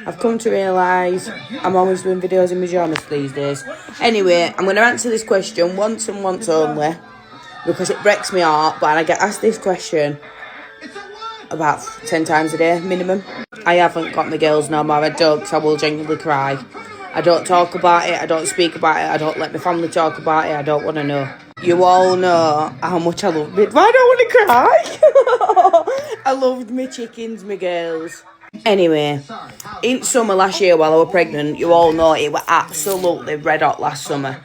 I've come to realise I'm always doing videos in pyjamas these days. Anyway, I'm going to answer this question once and once only, because it breaks my heart, but I get asked this question about 10 times a day, minimum. I haven't got my girls no more, I don't, because I will genuinely cry. I don't talk about it, I don't speak about it, I don't let my family talk about it, I don't want to know. You all know how much I love it. Why don't I want to cry? I loved my chickens, my girls. Anyway, in summer last year while I was pregnant, you all know it was absolutely red hot last summer.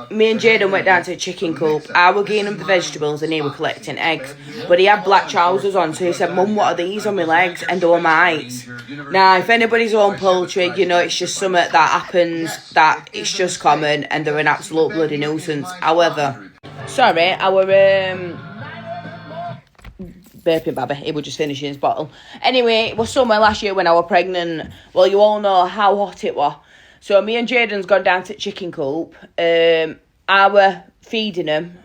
Me and Jaden went down to the chicken coop. I was getting him the vegetables and he was collecting eggs. But he had black trousers on, so he said, "Mum, what are these on my legs?" And they were mites. Now, if anybody's own poultry, you know it's just something that happens, that it's just common, and they're an absolute bloody nuisance. However, sorry, our burping babby, he was just finishing his bottle. Anyway, it was summer last year when I was pregnant. Well, you all know how hot it was. So me and Jaden's gone down to the chicken coop. I were feeding them.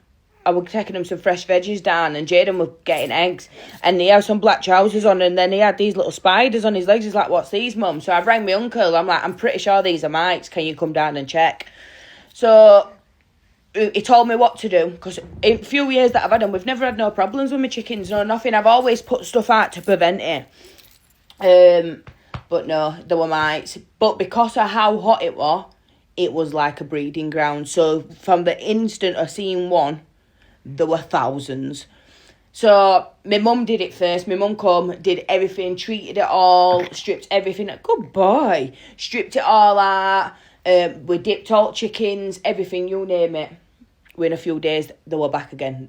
I was taking them some fresh veggies down, and Jaden was getting eggs. And he had some black trousers on, and then he had these little spiders on his legs. He's like, "What's these, Mum?" So I rang my uncle. I'm like, "I'm pretty sure these are mites. Can you come down and check?" So he told me what to do, because in a few years that I've had them, we've never had no problems with my chickens, no nothing. I've always put stuff out to prevent it. But no, there were mites. But because of how hot it was like a breeding ground. So from the instant of seeing one, there were thousands. So my mum did it first. My mum come, did everything, treated it all, stripped everything. Good boy. Stripped it all out. We dipped all chickens, everything, you name it. Within a few days, they were back again.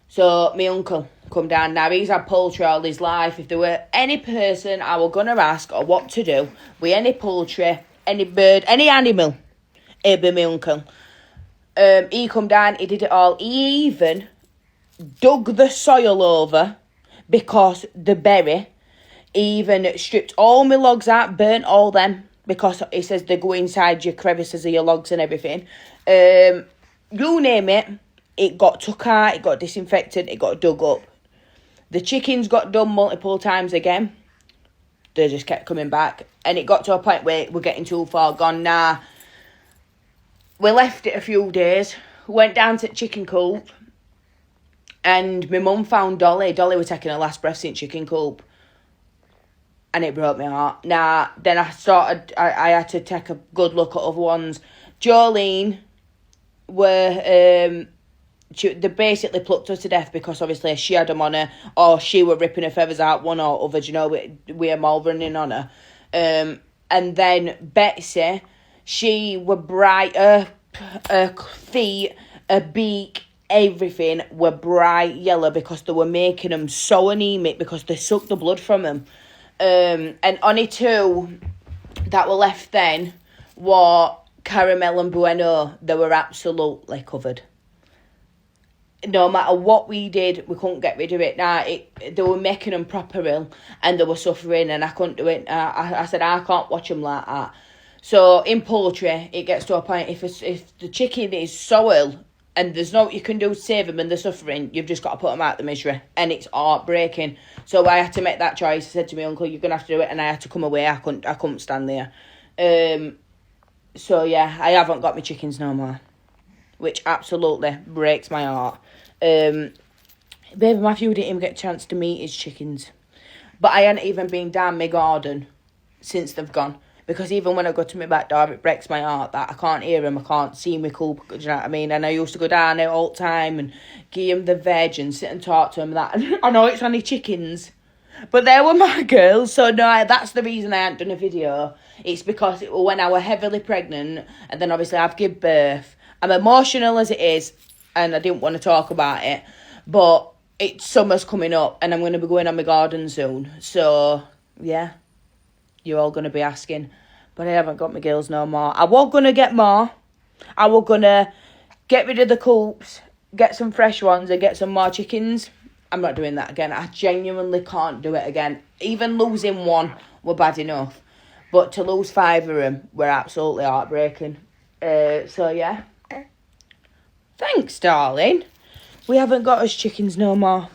So my uncle come down. Now, he's had poultry all his life. If there were any person I were going to ask or what to do with any poultry, any bird, any animal, it'd be my uncle. He come down, he did it all. He even dug the soil over because the berry. He even stripped all my logs out, burnt all them, because he says they go inside your crevices of your logs and everything. You name it, it got took out, it got disinfected, it got dug up. The chickens got done multiple times again. They just kept coming back. And it got to a point where we're getting too far gone now. We left it a few days, went down to the chicken coop, and my mum found Dolly. Dolly was taking her last breaths in chicken coop. And it broke my heart. Now, then I had to take a good look at other ones. Jolene they basically plucked her to death because obviously she had them on her, or she were ripping her feathers out, one or other, you know, with a mole running on her. And then Betsy, she were bright, her feet, her beak, everything were bright yellow because they were making them so anemic because they sucked the blood from them. And only two that were left then were Caramel and Bueno. They were absolutely covered. No matter what we did, we couldn't get rid of it. Now, they were making them proper ill and they were suffering, and I couldn't do it. I said, I can't watch them like that. So in poultry, it gets to a point, if the chicken is so ill and there's no what you can do to save them and they're suffering, you've just got to put them out of the misery, and it's heartbreaking. So I had to make that choice. I said to my uncle, "You're going to have to do it," and I had to come away. I couldn't stand there. So yeah, I haven't got my chickens no more, which absolutely breaks my heart. Baby Matthew didn't even get a chance to meet his chickens. But I hadn't even been down my garden since they've gone. Because even when I go to my back door, it breaks my heart that I can't hear them, I can't see my coop, do you know what I mean? And I used to go down there all the time and give them the veg and sit and talk to them. That I know it's only chickens, but they were my girls. So no, that's the reason I hadn't done a video. It's because it was when I was heavily pregnant, and then obviously I've given birth. I'm emotional as it is, and I didn't want to talk about it, but summer's coming up and I'm going to be going on my garden soon. So yeah, you're all going to be asking, but I haven't got my girls no more. I was going to get more. I was going to get rid of the coops, get some fresh ones and get some more chickens. I'm not doing that again. I genuinely can't do it again. Even losing one were bad enough, but to lose 5 of them were absolutely heartbreaking. So yeah. Thanks, darling. We haven't got us chickens no more.